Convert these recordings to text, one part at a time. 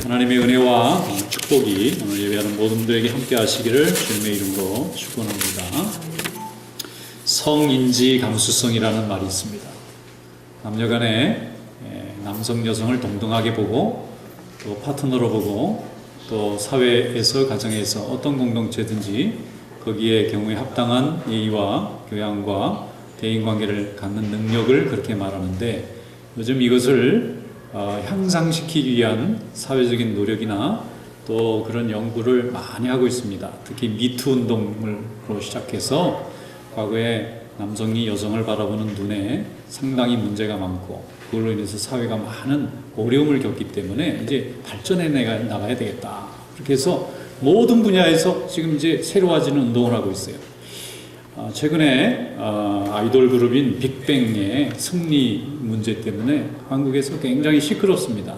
하나님의 은혜와 축복이 오늘 예배하는 모든 분들에게 함께 하시기를 주님의 이름으로 축원합니다. 성인지 감수성이라는 말이 있습니다. 남녀간에 남성 여성을 동등하게 보고 또 파트너로 보고 또 사회에서 가정에서 어떤 공동체든지 거기에 경우에 합당한 예의와 교양과 대인관계를 갖는 능력을 그렇게 말하는데, 요즘 이것을 향상시키기 위한 사회적인 노력이나 또 그런 연구를 많이 하고 있습니다. 특히 미투 운동으로 시작해서 과거에 남성이 여성을 바라보는 눈에 상당히 문제가 많고 그걸로 인해서 사회가 많은 어려움을 겪기 때문에 이제 발전해 나가야 되겠다. 그렇게 해서 모든 분야에서 지금 이제 새로워지는 운동을 하고 있어요. 최근에 아이돌 그룹인 빅뱅의 승리 문제 때문에 한국에서 굉장히 시끄럽습니다.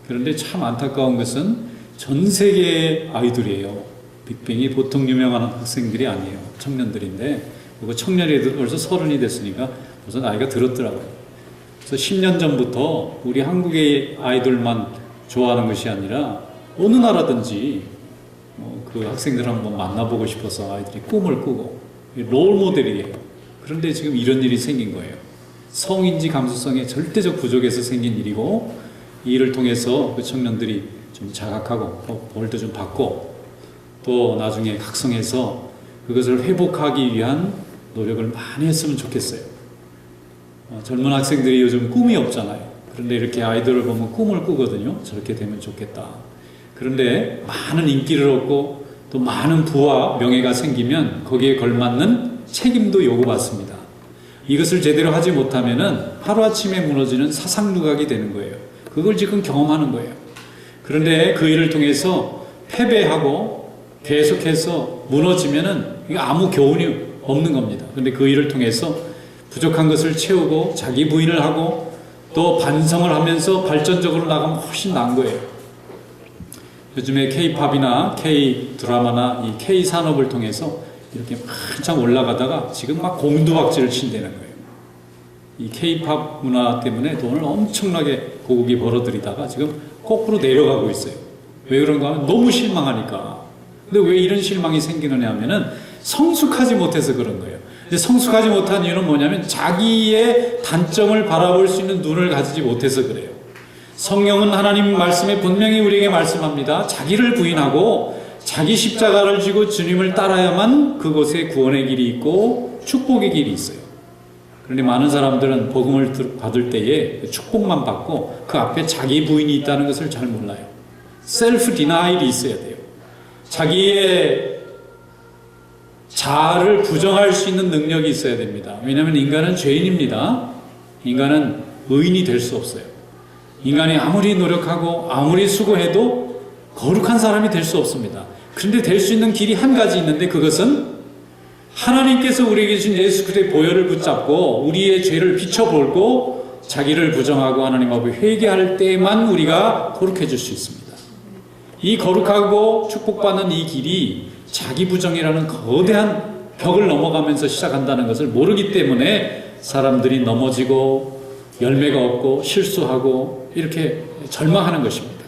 그런데 참 안타까운 것은 전 세계의 아이돌이에요. 빅뱅이 보통 유명한 학생들이 아니에요. 청년들인데, 그리고 청년이 벌써 30이 됐으니까 벌써 나이가 들었더라고요. 그래서 10년 전부터 우리 한국의 아이돌만 좋아하는 것이 아니라 어느 나라든지 그 학생들 한번 만나보고 싶어서 아이들이 꿈을 꾸고 롤 모델이에요. 그런데 지금 이런 일이 생긴 거예요. 성인지 감수성의 절대적 부족에서 생긴 일이고, 이 일을 통해서 그 청년들이 좀 자각하고 벌도 좀 받고 또 나중에 각성해서 그것을 회복하기 위한 노력을 많이 했으면 좋겠어요. 젊은 학생들이 요즘 꿈이 없잖아요. 그런데 이렇게 아이돌을 보면 꿈을 꾸거든요. 저렇게 되면 좋겠다. 그런데 많은 인기를 얻고 또 많은 부와 명예가 생기면 거기에 걸맞는 책임도 요구받습니다. 이것을 제대로 하지 못하면은 하루아침에 무너지는 사상누각이 되는 거예요. 그걸 지금 경험하는 거예요. 그런데 그 일을 통해서 패배하고 계속해서 무너지면은 이게 아무 교훈이 없는 겁니다. 그런데 그 일을 통해서 부족한 것을 채우고 자기 부인을 하고 또 반성을 하면서 발전적으로 나가면 훨씬 나은 거예요. 요즘에 K-팝이나 K-드라마나 이 K-산업을 통해서 이렇게 한참 올라가다가 지금 막 공두박질을 친다는 거예요. 이 K-팝 문화 때문에 돈을 엄청나게 고국이 벌어들이다가 지금 거꾸로 내려가고 있어요. 왜 그런가 하면 너무 실망하니까. 근데 왜 이런 실망이 생기느냐 하면은 성숙하지 못해서 그런 거예요. 이제 성숙하지 못한 이유는 뭐냐면 자기의 단점을 바라볼 수 있는 눈을 가지지 못해서 그래요. 성령은 하나님 말씀에 분명히 우리에게 말씀합니다. 자기를 부인하고 자기 십자가를 지고 주님을 따라야만 그곳에 구원의 길이 있고 축복의 길이 있어요. 그런데 많은 사람들은 복음을 받을 때에 축복만 받고 그 앞에 자기 부인이 있다는 것을 잘 몰라요. 셀프 디나일이 있어야 돼요. 자기의 자아를 부정할 수 있는 능력이 있어야 됩니다. 왜냐하면 인간은 죄인입니다. 인간은 의인이 될 수 없어요. 인간이 아무리 노력하고 아무리 수고해도 거룩한 사람이 될 수 없습니다. 그런데 될 수 있는 길이 한 가지 있는데, 그것은 하나님께서 우리에게 주신 예수 그리스도의 보혈을 붙잡고 우리의 죄를 비춰보고 자기를 부정하고 하나님 앞에 회개할 때만 우리가 거룩해질 수 있습니다. 이 거룩하고 축복받는 이 길이 자기 부정이라는 거대한 벽을 넘어가면서 시작한다는 것을 모르기 때문에 사람들이 넘어지고 열매가 없고 실수하고 이렇게 절망하는 것입니다.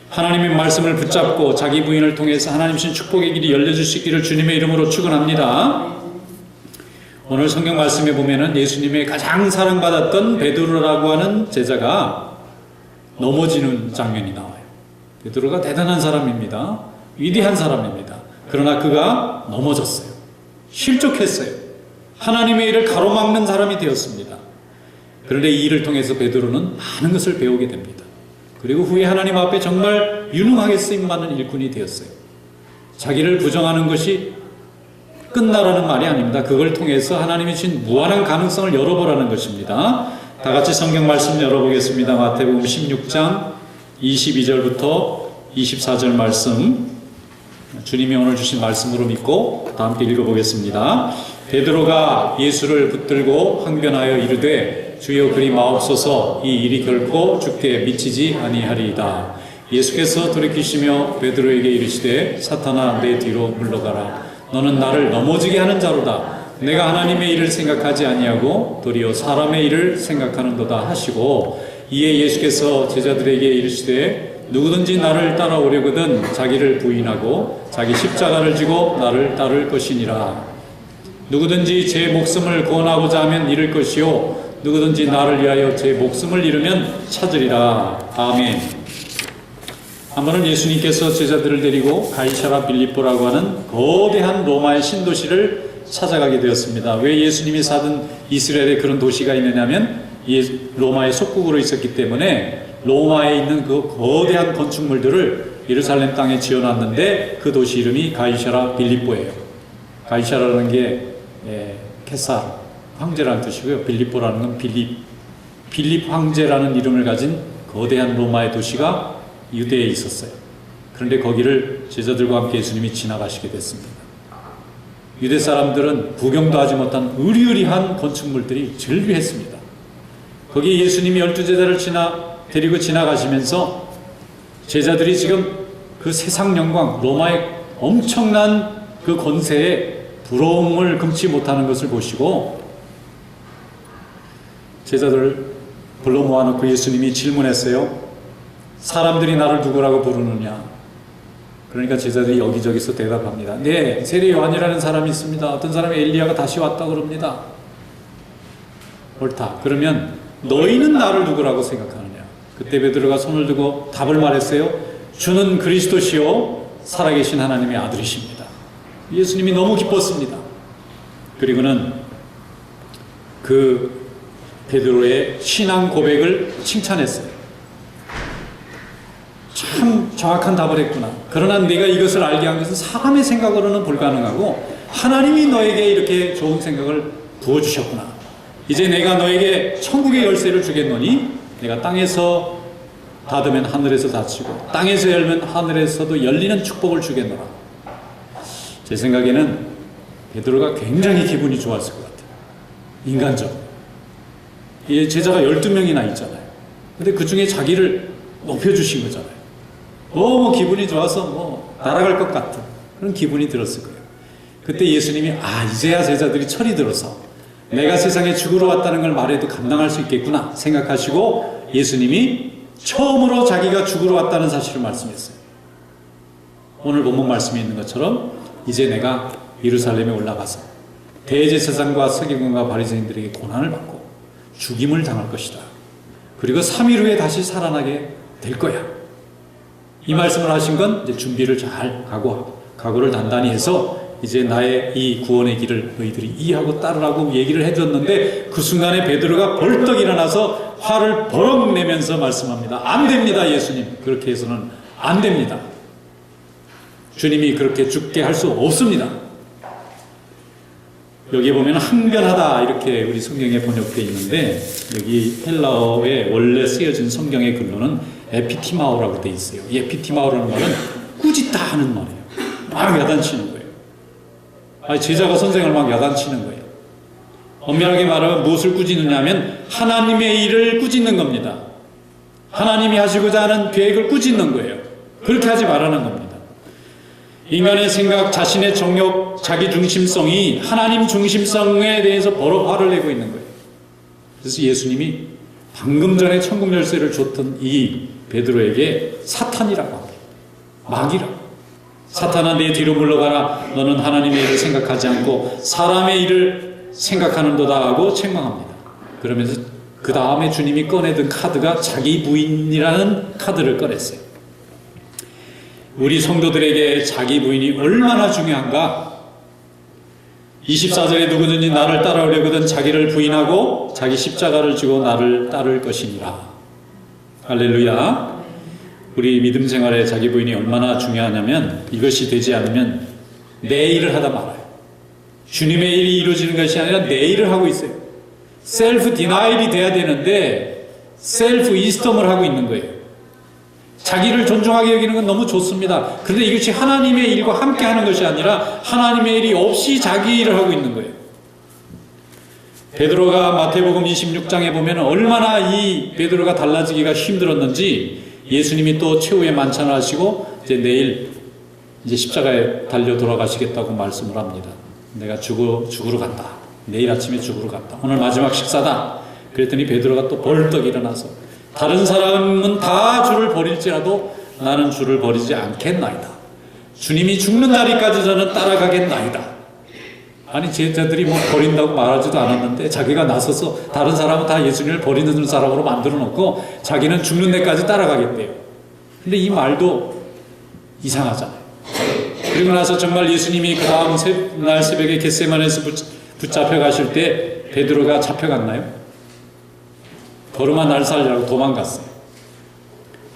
하나님의 말씀을 붙잡고 자기 부인을 통해서 하나님 주신 축복의 길이 열려질 수 있기를 주님의 이름으로 축원합니다. 오늘 성경 말씀에 보면은 예수님의 가장 사랑받았던 베드로라고 하는 제자가 넘어지는 장면이 나와요. 베드로가 대단한 사람입니다. 위대한 사람입니다. 그러나 그가 넘어졌어요. 실족했어요. 하나님의 일을 가로막는 사람이 되었습니다. 그런데 이 일을 통해서 베드로는 많은 것을 배우게 됩니다. 그리고 후에 하나님 앞에 정말 유능하게 쓰임받는 일꾼이 되었어요. 자기를 부정하는 것이 끝나라는 말이 아닙니다. 그걸 통해서 하나님이 주신 무한한 가능성을 열어보라는 것입니다. 다 같이 성경 말씀 열어보겠습니다. 마태복음 16장 22절부터 24절 말씀, 주님이 오늘 주신 말씀으로 믿고 다 함께 읽어보겠습니다. 베드로가 예수를 붙들고 항변하여 이르되 주여 그리 마옵소서, 이 일이 결코 주께 미치지 아니하리이다. 예수께서 돌이키시며 베드로에게 이르시되 사탄아 내 뒤로 물러가라. 너는 나를 넘어지게 하는 자로다. 내가 하나님의 일을 생각하지 아니하고 도리어 사람의 일을 생각하는도다 하시고, 이에 예수께서 제자들에게 이르시되 누구든지 나를 따라오려거든 자기를 부인하고 자기 십자가를 지고 나를 따를 것이니라. 누구든지 제 목숨을 구원하고자 하면 잃을 것이요 누구든지 나를 위하여 제 목숨을 잃으면 찾으리라. 아멘. 한 번은 예수님께서 제자들을 데리고 가이사라 빌립보라고 하는 거대한 로마의 신도시를 찾아가게 되었습니다. 왜 예수님이 사던 이스라엘에 그런 도시가 있느냐면 로마의 속국으로 있었기 때문에 로마에 있는 그 거대한 건축물들을 예루살렘 땅에 지어놨는데 그 도시 이름이 가이사라 빌립보예요. 가이사라는 게 케사르 황제라는 뜻이고요. 빌립보라는 건 빌립 황제라는 이름을 가진 거대한 로마의 도시가 유대에 있었어요. 그런데 거기를 제자들과 함께 예수님이 지나가시게 됐습니다. 유대 사람들은 구경도 하지 못한 으리으리한 건축물들이 즐비했습니다. 거기 예수님이 12제자를 데리고 지나가시면서 제자들이 지금 그 세상 영광, 로마의 엄청난 그 권세에 부러움을 금치 못하는 것을 보시고 제자들을 불러 모아놓고 예수님이 질문했어요. 사람들이 나를 누구라고 부르느냐? 그러니까 제자들이 여기저기서 대답합니다. 네, 세례 요한이라는 사람이 있습니다. 어떤 사람이 엘리야가 다시 왔다 그럽니다. 옳다. 그러면 너희는 나를 누구라고 생각하느냐? 그때 베드로가 손을 들고 답을 말했어요. 주는 그리스도시요 살아계신 하나님의 아들이십니다. 예수님이 너무 기뻤습니다. 그리고는 그 베드로의 신앙 고백을 칭찬했어요. 참 정확한 답을 했구나. 그러나 내가 이것을 알게 한 것은 사람의 생각으로는 불가능하고 하나님이 너에게 이렇게 좋은 생각을 부어주셨구나. 이제 내가 너에게 천국의 열쇠를 주겠노니 내가 땅에서 닫으면 하늘에서 닫히고 땅에서 열면 하늘에서도 열리는 축복을 주겠노라. 제 생각에는 베드로가 굉장히 기분이 좋았을 것 같아요. 인간적으로. 제자가 12명이나 있잖아요. 근데 그 중에 자기를 높여주신 거잖아요. 너무 기분이 좋아서 날아갈 것 같은 그런 기분이 들었을 거예요. 그때 예수님이 이제야 제자들이 철이 들어서 내가 세상에 죽으러 왔다는 걸 말해도 감당할 수 있겠구나 생각하시고 예수님이 처음으로 자기가 죽으러 왔다는 사실을 말씀했어요. 오늘 본문 말씀에 있는 것처럼 이제 내가 예루살렘에 올라가서 대제사장과 서기관과 바리새인들에게 고난을 받고 죽임을 당할 것이다. 그리고 3일 후에 다시 살아나게 될 거야. 이 말씀을 하신 건 이제 준비를 잘 각오를 단단히 해서 이제 나의 이 구원의 길을 너희들이 이해하고 따르라고 얘기를 해줬는데 그 순간에 베드로가 벌떡 일어나서 화를 버럭 내면서 말씀합니다. 안 됩니다, 예수님. 그렇게 해서는 안 됩니다. 주님이 그렇게 죽게 할 수 없습니다. 여기 보면 항변하다 이렇게 우리 성경에 번역되어 있는데 여기 헬라어에 원래 쓰여진 성경의 글로는 에피티마오라고 되어 있어요. 이 에피티마오라는 말은 꾸짖다 하는 말이에요. 막 야단치는 거예요. 제자가 선생을 막 야단치는 거예요. 엄밀하게 말하면 무엇을 꾸짖느냐 하면 하나님의 일을 꾸짖는 겁니다. 하나님이 하시고자 하는 계획을 꾸짖는 거예요. 그렇게 하지 말라는 겁니다. 인간의 생각, 자신의 정욕, 자기 중심성이 하나님 중심성에 대해서 버럭 화를 내고 있는 거예요. 그래서 예수님이 방금 전에 천국 열쇠를 줬던 이 베드로에게 사탄이라고 합니다. 마귀라고. 사탄아 내 뒤로 물러가라. 너는 하나님의 일을 생각하지 않고 사람의 일을 생각하는도다 하고 책망합니다. 그러면서 그 다음에 주님이 꺼내든 카드가 자기 부인이라는 카드를 꺼냈어요. 우리 성도들에게 자기 부인이 얼마나 중요한가? 24절에 누구든지 나를 따라오려거든 자기를 부인하고 자기 십자가를 지고 나를 따를 것이니라. 할렐루야. 우리 믿음 생활에 자기 부인이 얼마나 중요하냐면 이것이 되지 않으면 내 일을 하다 말아요. 주님의 일이 이루어지는 것이 아니라 내 일을 하고 있어요. 셀프 디나일이 돼야 되는데 셀프 이스텀을 하고 있는 거예요. 자기를 존중하게 여기는 건 너무 좋습니다. 그런데 이것이 하나님의 일과 함께 하는 것이 아니라 하나님의 일이 없이 자기 일을 하고 있는 거예요. 베드로가 마태복음 26장에 보면 얼마나 이 베드로가 달라지기가 힘들었는지 예수님이 또 최후의 만찬을 하시고 이제 내일 이제 십자가에 달려 돌아가시겠다고 말씀을 합니다. 내가 죽으러 간다. 내일 아침에 죽으러 간다. 오늘 마지막 식사다. 그랬더니 베드로가 또 벌떡 일어나서 다른 사람은 다 주를 버릴지라도 나는 주를 버리지 않겠나이다. 주님이 죽는 자리까지 저는 따라가겠나이다. 아니 제자들이 뭐 버린다고 말하지도 않았는데 자기가 나서서 다른 사람은 다 예수님을 버리는 사람으로 만들어 놓고 자기는 죽는 데까지 따라가겠대요. 근데 이 말도 이상하잖아요. 그리고 나서 정말 예수님이 그 다음 날 새벽에 겟세마네에서 붙잡혀 가실 때 베드로가 잡혀갔나요? 걸음아 날 살리라고 도망갔어요.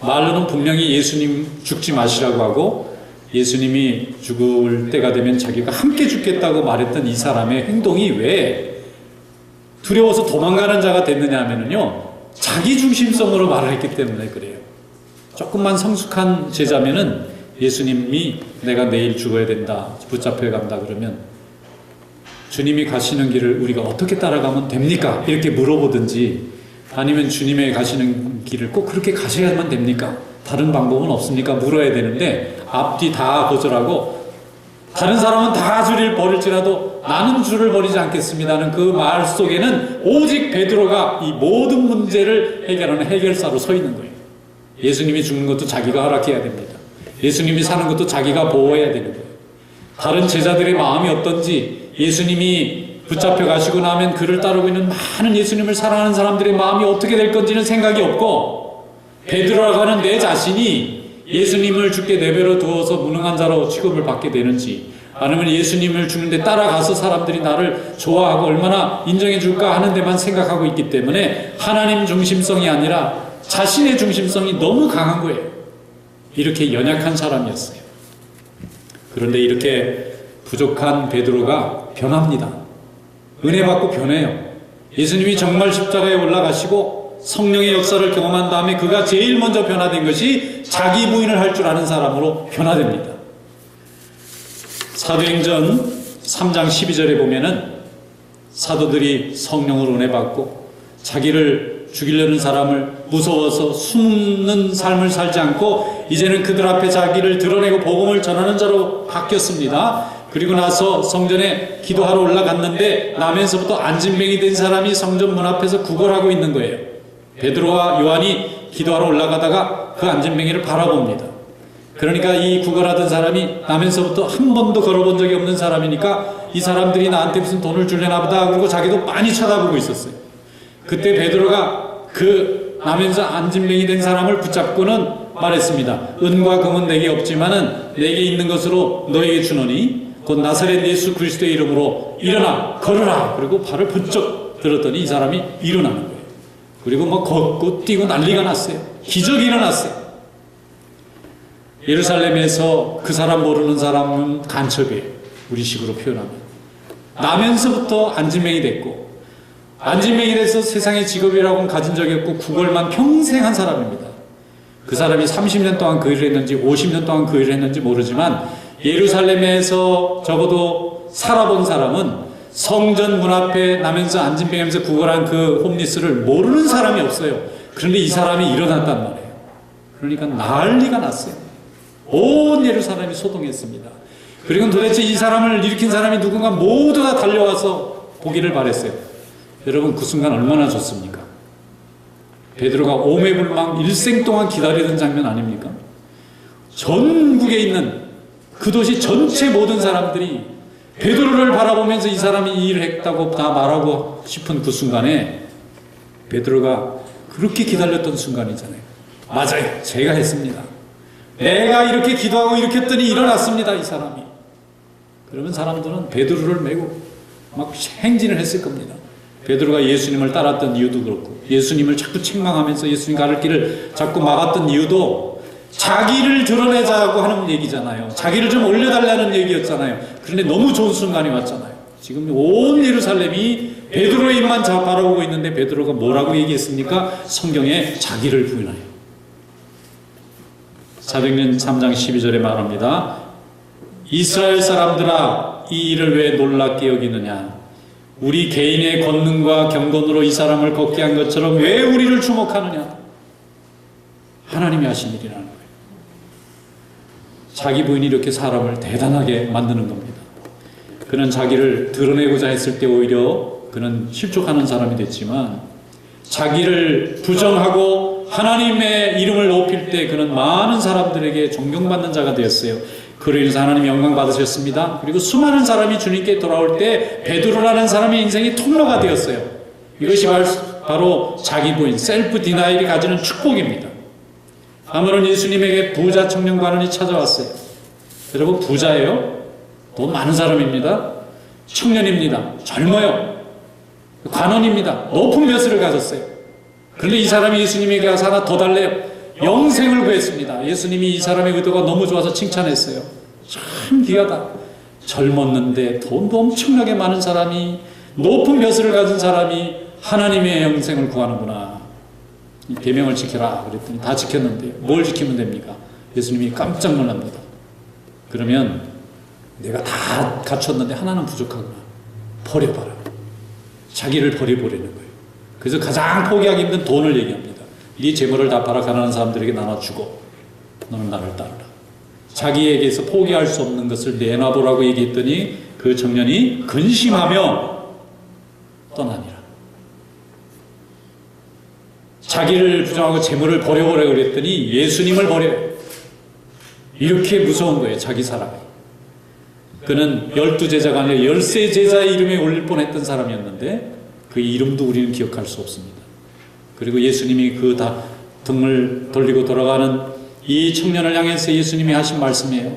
말로는 분명히 예수님 죽지 마시라고 하고 예수님이 죽을 때가 되면 자기가 함께 죽겠다고 말했던 이 사람의 행동이 왜 두려워서 도망가는 자가 됐느냐 하면요, 자기 중심성으로 말을 했기 때문에 그래요. 조금만 성숙한 제자면은 예수님이 내가 내일 죽어야 된다, 붙잡혀 간다 그러면 주님이 가시는 길을 우리가 어떻게 따라가면 됩니까? 이렇게 물어보든지, 아니면 주님의 가시는 길을 꼭 그렇게 가셔야만 됩니까? 다른 방법은 없습니까? 물어야 되는데 앞뒤 다 거절하고 다른 사람은 다 주를 버릴지라도 나는 주를 버리지 않겠습니다는 그 말 속에는 오직 베드로가 이 모든 문제를 해결하는 해결사로 서 있는 거예요. 예수님이 죽는 것도 자기가 허락해야 됩니다. 예수님이 사는 것도 자기가 보호해야 되는 거예요. 다른 제자들의 마음이 어떤지, 예수님이 붙잡혀 가시고 나면 그를 따르고 있는 많은 예수님을 사랑하는 사람들의 마음이 어떻게 될 건지는 생각이 없고, 베드로라고 하는 내 자신이 예수님을 죽게 내버려 두어서 무능한 자로 취급을 받게 되는지, 아니면 예수님을 죽는데 따라가서 사람들이 나를 좋아하고 얼마나 인정해 줄까 하는 데만 생각하고 있기 때문에 하나님 중심성이 아니라 자신의 중심성이 너무 강한 거예요. 이렇게 연약한 사람이었어요. 그런데 이렇게 부족한 베드로가 변합니다. 은혜 받고 변해요. 예수님이 정말 십자가에 올라가시고 성령의 역사를 경험한 다음에 그가 제일 먼저 변화된 것이 자기 부인을 할 줄 아는 사람으로 변화됩니다. 사도행전 3장 12절에 보면은 사도들이 성령으로 은혜 받고 자기를 죽이려는 사람을 무서워서 숨는 삶을 살지 않고 이제는 그들 앞에 자기를 드러내고 복음을 전하는 자로 바뀌었습니다. 그리고 나서 성전에 기도하러 올라갔는데 나면서부터 안진병이 된 사람이 성전 문 앞에서 구걸하고 있는 거예요. 베드로와 요한이 기도하러 올라가다가 그 안진병이를 바라봅니다. 그러니까 이 구걸하던 사람이 나면서부터 한 번도 걸어본 적이 없는 사람이니까 이 사람들이 나한테 무슨 돈을 주려나 보다, 그리고 자기도 많이 쳐다보고 있었어요. 그때 베드로가 그 나면서 안진병이 된 사람을 붙잡고는 말했습니다. 은과 금은 내게 없지만은 내게 있는 것으로 너에게 주노니 곧 나사렛 예수 그리스도의 이름으로 일어나 걸으라. 그리고 발을 번쩍 들었더니 이 사람이 일어나는 거예요. 그리고 막 걷고 뛰고 난리가 났어요. 기적이 일어났어요. 예루살렘에서 그 사람 모르는 사람은 간첩이에요. 우리식으로 표현하면. 나면서부터 안진병이 됐고, 안진병이 돼서 세상의 직업이라고는 가진 적이 없고 구걸만 평생 한 사람입니다. 그 사람이 30년 동안 그 일을 했는지 50년 동안 그 일을 했는지 모르지만 예루살렘에서 적어도 살아본 사람은 성전 문 앞에 나면서 안진병하면서 구걸한 그 홈리스를 모르는 사람이 없어요. 그런데 이 사람이 일어났단 말이에요. 그러니까 난리가 났어요. 온 예루살렘이 소동했습니다. 그리고 도대체 이 사람을 일으킨 사람이 누군가 모두 다 달려와서 보기를 바랬어요. 여러분, 그 순간 얼마나 좋습니까? 베드로가 오매불망 일생 동안 기다리던 장면 아닙니까? 전국에 있는 그 도시 전체 모든 사람들이 베드로를 바라보면서 이 사람이 이 일을 했다고 다 말하고 싶은 그 순간에 베드로가 그렇게 기다렸던 순간이잖아요. 맞아요, 제가 했습니다. 내가 이렇게 기도하고 이렇게 했더니 일어났습니다, 이 사람이. 그러면 사람들은 베드로를 메고 막 행진을 했을 겁니다. 베드로가 예수님을 따랐던 이유도 그렇고, 예수님을 자꾸 책망하면서 예수님 가를 길을 자꾸 막았던 이유도 자기를 드러내자고 하는 얘기잖아요. 자기를 좀 올려달라는 얘기였잖아요. 그런데 너무 좋은 순간이 왔잖아요. 지금 온 예루살렘이 베드로의 입만 바라보고 있는데 베드로가 뭐라고 얘기했습니까? 성경에 자기를 부인하여. 사도행전 3장 12절에 말합니다. 이스라엘 사람들아, 이 일을 왜 놀랍게 여기느냐? 우리 개인의 권능과 경건으로 이 사람을 걷게 한 것처럼 왜 우리를 주목하느냐? 하나님이 하신 일이라는 거예요. 자기 부인이 이렇게 사람을 대단하게 만드는 겁니다. 그는 자기를 드러내고자 했을 때 오히려 그는 실족하는 사람이 됐지만, 자기를 부정하고 하나님의 이름을 높일 때 그는 많은 사람들에게 존경받는 자가 되었어요. 그로 인해서 하나님 영광 받으셨습니다. 그리고 수많은 사람이 주님께 돌아올 때 베드로라는 사람의 인생이 통로가 되었어요. 이것이 바로 자기 부인, 셀프 디나일이 가지는 축복입니다. 아무런 예수님에게 부자 청년 관원이 찾아왔어요. 여러분, 부자예요? 돈 많은 사람입니다. 청년입니다. 젊어요. 관원입니다. 높은 벼슬을 가졌어요. 그런데 이 사람이 예수님에게 가서 하나 더 달래요. 영생을 구했습니다. 예수님이 이 사람의 의도가 너무 좋아서 칭찬했어요. 참 귀하다. 젊었는데 돈도 엄청나게 많은 사람이, 높은 벼슬을 가진 사람이 하나님의 영생을 구하는구나. 계명을 지켜라 그랬더니 다 지켰는데요. 뭘 지키면 됩니까? 예수님이 깜짝 놀랍니다. 그러면 내가 다 갖췄는데 하나는 부족하구나. 버려봐라. 자기를 버려버리는 거예요. 그래서 가장 포기하기 힘든 돈을 얘기합니다. 네 재물을 다 팔아 가난한 사람들에게 나눠주고 너는 나를 따르라. 자기에게서 포기할 수 없는 것을 내놔보라고 얘기했더니 그 청년이 근심하며 떠나니라. 자기를 부정하고 재물을 버려보라고 그랬더니 예수님을 버려요. 이렇게 무서운 거예요. 자기 사랑이. 그는 12제자가 아니라 13제자의 이름에 올릴 뻔했던 사람이었는데 그 이름도 우리는 기억할 수 없습니다. 그리고 예수님이 그 등을 돌리고 돌아가는 이 청년을 향해서 예수님이 하신 말씀이에요.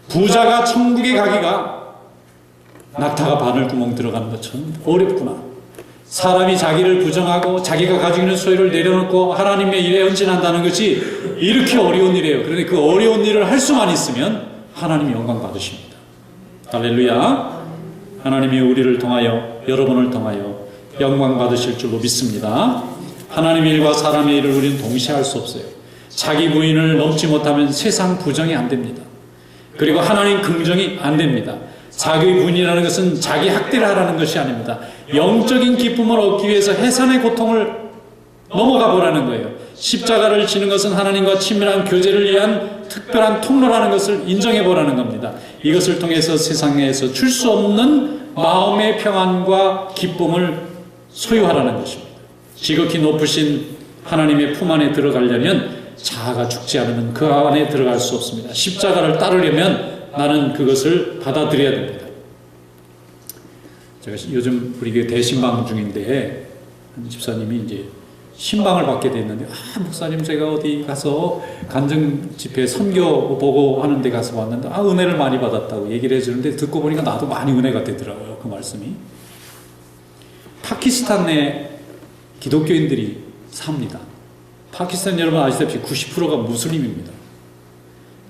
부자가 천국에 가기가 낙타가 바늘구멍 들어가는 것처럼 어렵구나. 사람이 자기를 부정하고 자기가 가지고 있는 소유를 내려놓고 하나님의 일에 헌신한다는 것이 이렇게 어려운 일이에요. 그런데 그 어려운 일을 할 수만 있으면 하나님이 영광 받으십니다. 할렐루야. 하나님이 우리를 통하여, 여러분을 통하여 영광 받으실 줄로 믿습니다. 하나님의 일과 사람의 일을 우리는 동시에 할 수 없어요. 자기 부인을 넘지 못하면 세상 부정이 안 됩니다. 그리고 하나님 긍정이 안 됩니다. 자기 부인이라는 것은 자기 학대를 하라는 것이 아닙니다. 영적인 기쁨을 얻기 위해서 해산의 고통을 넘어가 보라는 거예요. 십자가를 지는 것은 하나님과 친밀한 교제를 위한 특별한 통로라는 것을 인정해 보라는 겁니다. 이것을 통해서 세상에서 줄 수 없는 마음의 평안과 기쁨을 소유하라는 것입니다. 지극히 높으신 하나님의 품 안에 들어가려면 자아가 죽지 않으면 그 안에 들어갈 수 없습니다. 십자가를 따르려면 나는 그것을 받아들여야 됩니다. 제가 요즘 우리 교회 대신방 중인데 한 집사님이 이제 신방을 받게 됐는데, 목사님 제가 어디 가서 간증 집회 선교 보고 하는 데 가서 왔는데 은혜를 많이 받았다고 얘기를 해주는데, 듣고 보니까 나도 많이 은혜가 되더라고요. 그 말씀이. 파키스탄 내 기독교인들이 삽니다. 파키스탄 여러분 아시다시피 90%가 무슬림입니다.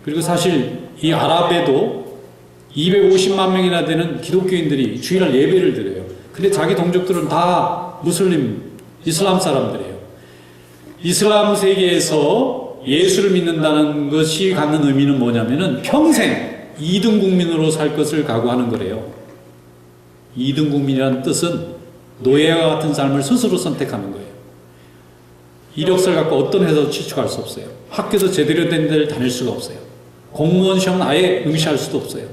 그리고 사실 이 아랍에도 250만 명이나 되는 기독교인들이 주일날 예배를 드려요. 근데 자기 동족들은 다 무슬림, 이슬람 사람들이에요. 이슬람 세계에서 예수를 믿는다는 것이 갖는 의미는 뭐냐면은 평생 2등 국민으로 살 것을 각오하는 거래요. 2등 국민이라는 뜻은 노예와 같은 삶을 스스로 선택하는 거예요. 이력서를 갖고 어떤 회사도 취직할 수 없어요. 학교도 제대로 된 데를 다닐 수가 없어요. 공무원 시험은 아예 응시할 수도 없어요.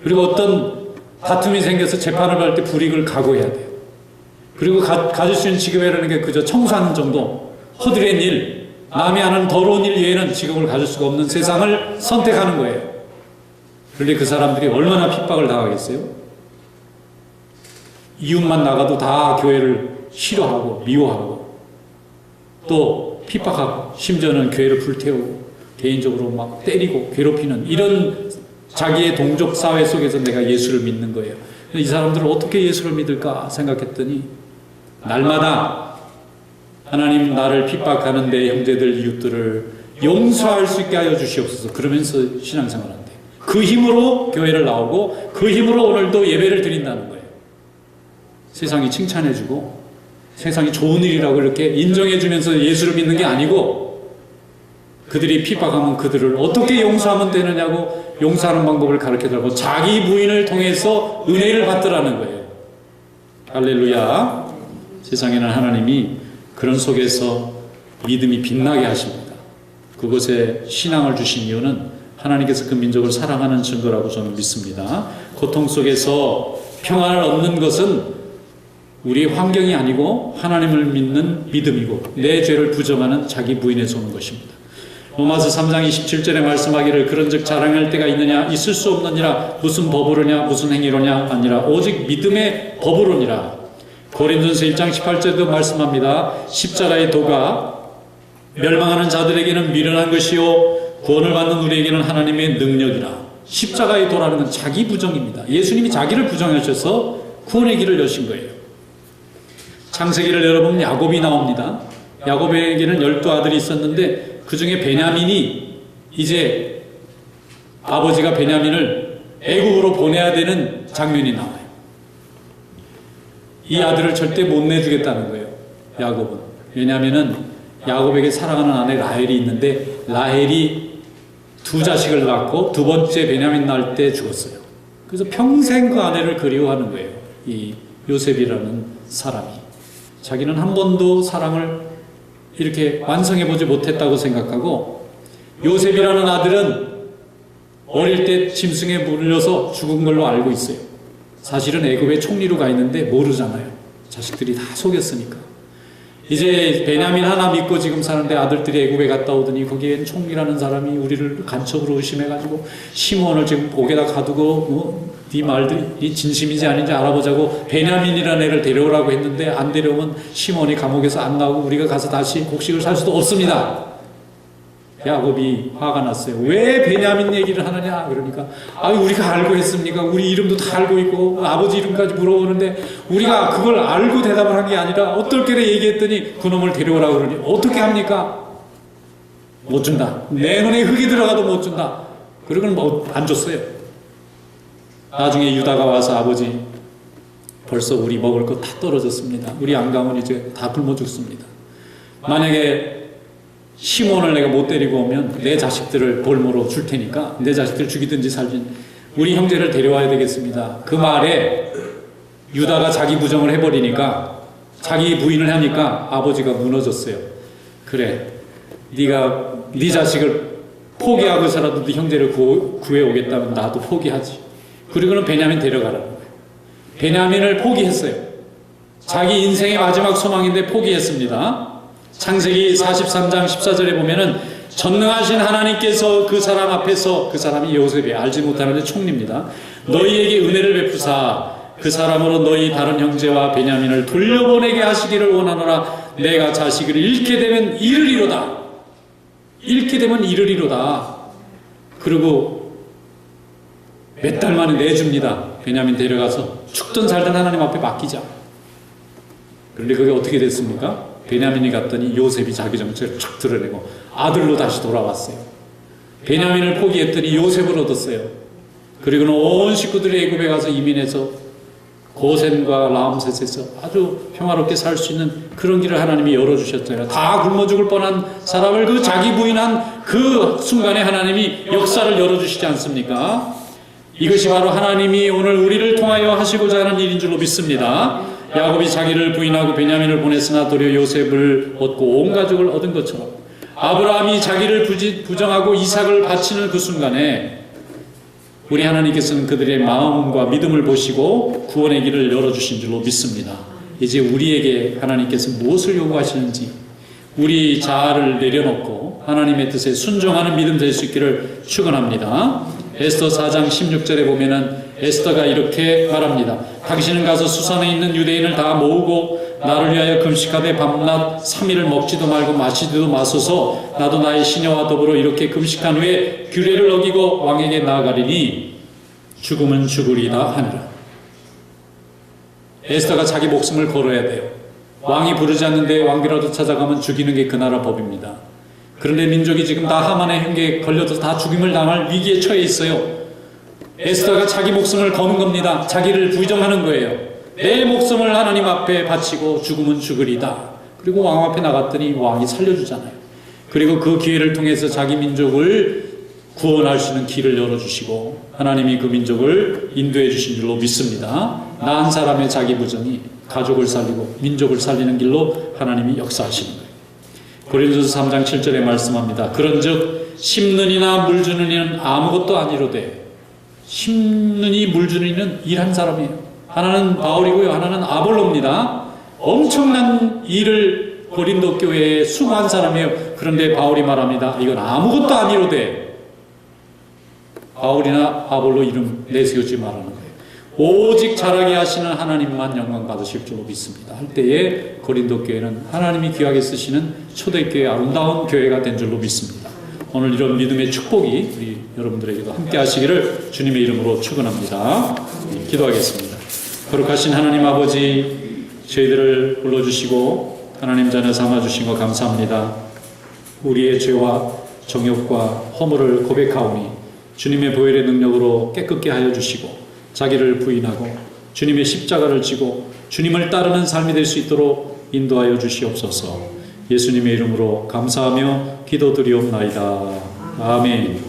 그리고 어떤 다툼이 생겨서 재판을 받을 때 불이익을 각오해야 돼요. 그리고 가질 수 있는 직업이라는 게 그저 청소하는 정도, 허드렛 일, 남이 하는 더러운 일 외에는 직업을 가질 수가 없는 세상을 선택하는 거예요. 그런데 그 사람들이 얼마나 핍박을 당하겠어요? 이웃만 나가도 다 교회를 싫어하고 미워하고 또 핍박하고 심지어는 교회를 불태우고 개인적으로 막 때리고 괴롭히는 이런 자기의 동족 사회 속에서 내가 예수를 믿는 거예요. 이 사람들은 어떻게 예수를 믿을까 생각했더니 날마다 하나님 나를 핍박하는 내 형제들 이웃들을 용서할 수 있게 하여 주시옵소서 그러면서 신앙생활을 한대요. 그 힘으로 교회를 나오고 그 힘으로 오늘도 예배를 드린다는 거예요. 세상이 칭찬해주고 세상이 좋은 일이라고 이렇게 인정해주면서 예수를 믿는 게 아니고 그들이 핍박하면 그들을 어떻게 용서하면 되느냐고 용서하는 방법을 가르쳐달라고 자기 부인을 통해서 은혜를 받더라는 거예요. 할렐루야. 세상에는 하나님이 그런 속에서 믿음이 빛나게 하십니다. 그곳에 신앙을 주신 이유는 하나님께서 그 민족을 사랑하는 증거라고 저는 믿습니다. 고통 속에서 평안을 얻는 것은 우리의 환경이 아니고 하나님을 믿는 믿음이고 내 죄를 부정하는 자기 부인에서 오는 것입니다. 로마서 3장 27절에 말씀하기를 그런즉 자랑할 때가 있느냐 있을 수 없느니라 무슨 법으로냐 무슨 행위로냐 아니라 오직 믿음의 법으로니라. 고린도전서 1장 18절에도 말씀합니다. 십자가의 도가 멸망하는 자들에게는 미련한 것이요 구원을 받는 우리에게는 하나님의 능력이라. 십자가의 도라는 건 자기 부정입니다. 예수님이 자기를 부정하셔서 구원의 길을 여신 거예요. 창세기를 열어보면 야곱이 나옵니다. 야곱에게는 12아들이 있었는데 그 중에 베냐민이 이제 아버지가 베냐민을 애국으로 보내야 되는 장면이 나와요. 이 아들을 절대 못 내주겠다는 거예요. 야곱은. 왜냐하면 야곱에게 사랑하는 아내 라헬이 있는데 라헬이 2자식을 낳고 두 번째 베냐민 낳을 때 죽었어요. 그래서 평생 그 아내를 그리워하는 거예요. 이 요셉이라는 사람이. 자기는 한 번도 사랑을 이렇게 완성해보지 못했다고 생각하고 요셉이라는 아들은 어릴 때 짐승에 물려서 죽은 걸로 알고 있어요. 사실은 애굽의 총리로 가 있는데 모르잖아요. 자식들이 다 속였으니까. 이제 베냐민 하나 믿고 지금 사는데 아들들이 애굽에 갔다 오더니 거기엔 총리라는 사람이 우리를 간첩으로 의심해가지고 시몬을 지금 목에다 가두고 네 말들이 진심인지 아닌지 알아보자고 베냐민이라는 애를 데려오라고 했는데 안 데려오면 시몬이 감옥에서 안 나오고 우리가 가서 다시 곡식을 살 수도 없습니다. 야곱이 화가 났어요. 왜 베냐민 얘기를 하느냐? 그러니까 우리가 알고 했습니까? 우리 이름도 다 알고 있고 아버지 이름까지 물어보는데 우리가 그걸 알고 대답을 한 게 아니라 어떨게래 얘기했더니 그놈을 데려오라고 그러니 어떻게 합니까? 못 준다. 내 눈에 흙이 들어가도 못 준다. 그러고는 안 줬어요. 나중에 유다가 와서 아버지 벌써 우리 먹을 거 다 떨어졌습니다. 우리 안 가면 이제 다 굶어 죽습니다. 만약에 시몬을 내가 못 데리고 오면 내 자식들을 볼모로 줄 테니까 내 자식들 죽이든지 살든 우리 형제를 데려와야 되겠습니다. 그 말에 유다가 자기 부정을 해버리니까 자기 부인을 하니까 아버지가 무너졌어요. 그래, 네가 네 자식을 포기하고서라도 네 형제를 구해오겠다면 나도 포기하지. 그리고는 베냐민 데려가라는 거예요. 베냐민을 포기했어요. 자기 인생의 마지막 소망인데 포기했습니다. 창세기 43장 14절에 보면은 전능하신 하나님께서 그 사람 앞에서, 그 사람이 요셉이 알지 못하는데 총리입니다. 너희에게 은혜를 베푸사 그 사람으로 너희 다른 형제와 베냐민을 돌려보내게 하시기를 원하노라. 내가 자식을 잃게 되면 이르리로다. 잃게 되면 이르리로다. 그리고 몇 달 만에 내줍니다. 베냐민 데려가서 죽든 살든 하나님 앞에 맡기자. 그런데 그게 어떻게 됐습니까? 베냐민이 갔더니 요셉이 자기 정체를 쫙 드러내고 아들로 다시 돌아왔어요. 베냐민을 포기했더니 요셉을 얻었어요. 그리고는 온 식구들이 애굽에 가서 이민해서 고센과 라암셋에서 아주 평화롭게 살 수 있는 그런 길을 하나님이 열어주셨잖아요. 다 굶어 죽을 뻔한 사람을 그 자기 부인한 그 순간에 하나님이 역사를 열어주시지 않습니까? 이것이 바로 하나님이 오늘 우리를 통하여 하시고자 하는 일인 줄로 믿습니다. 야곱이 자기를 부인하고 베냐민을 보냈으나 도리어 요셉을 얻고 온 가족을 얻은 것처럼 아브라함이 자기를 부정하고 이삭을 바치는 그 순간에 우리 하나님께서는 그들의 마음과 믿음을 보시고 구원의 길을 열어주신 줄로 믿습니다. 이제 우리에게 하나님께서 무엇을 요구하시는지 우리 자아를 내려놓고 하나님의 뜻에 순종하는 믿음 될 수 있기를 축원합니다. 에스더 4장 16절에 보면은 에스더가 이렇게 말합니다. 당신은 가서 수산에 있는 유대인을 다 모으고 나를 위하여 금식하되 밤낮 3일을 먹지도 말고 마시지도 마소서. 나도 나의 시녀와 더불어 이렇게 금식한 후에 규례를 어기고 왕에게 나아가리니 죽음은 죽으리다 하니라. 에스더가 자기 목숨을 걸어야 돼요. 왕이 부르지 않는데 왕비라도 찾아가면 죽이는 게 그 나라 법입니다. 그런데 민족이 지금 다 하만의 흉계에 걸려서 다 죽임을 당할 위기에 처해 있어요. 에스더가 자기 목숨을 거는 겁니다. 자기를 부정하는 거예요. 내 목숨을 하나님 앞에 바치고 죽으면 죽으리다. 그리고 왕 앞에 나갔더니 왕이 살려주잖아요. 그리고 그 기회를 통해서 자기 민족을 구원할 수 있는 길을 열어주시고 하나님이 그 민족을 인도해 주신 줄로 믿습니다. 나 한 사람의 자기 부정이 가족을 살리고 민족을 살리는 길로 하나님이 역사하시는 거예요. 고린도서 3장 7절에 말씀합니다. 그런즉 심는 이나 물 주는 이는 아무것도 아니로되 심는 이 물 주는 이는 일한 사람이에요. 하나는 바울이고요. 하나는 아볼로입니다. 엄청난 일을 고린도 교회에 수고한 사람이에요. 그런데 바울이 말합니다. 이건 아무것도 아니로되 바울이나 아볼로 이름 내세우지 말라는 거예요. 오직 자라게 하시는 하나님만 영광 받으실 줄로 믿습니다. 할 때에 고린도 교회는 하나님이 귀하게 쓰시는 초대교회 아름다운 교회가 된 줄로 믿습니다. 오늘 이런 믿음의 축복이 우리 여러분들에게도 함께 하시기를 주님의 이름으로 축원합니다. 기도하겠습니다. 거룩하신 하나님 아버지, 저희들을 불러주시고 하나님 자녀 삼아주신 것 감사합니다. 우리의 죄와 정욕과 허물을 고백하오니 주님의 보혈의 능력으로 깨끗게 하여 주시고 자기를 부인하고 주님의 십자가를 지고 주님을 따르는 삶이 될 수 있도록 인도하여 주시옵소서. 예수님의 이름으로 감사하며 기도드리옵나이다. 아멘.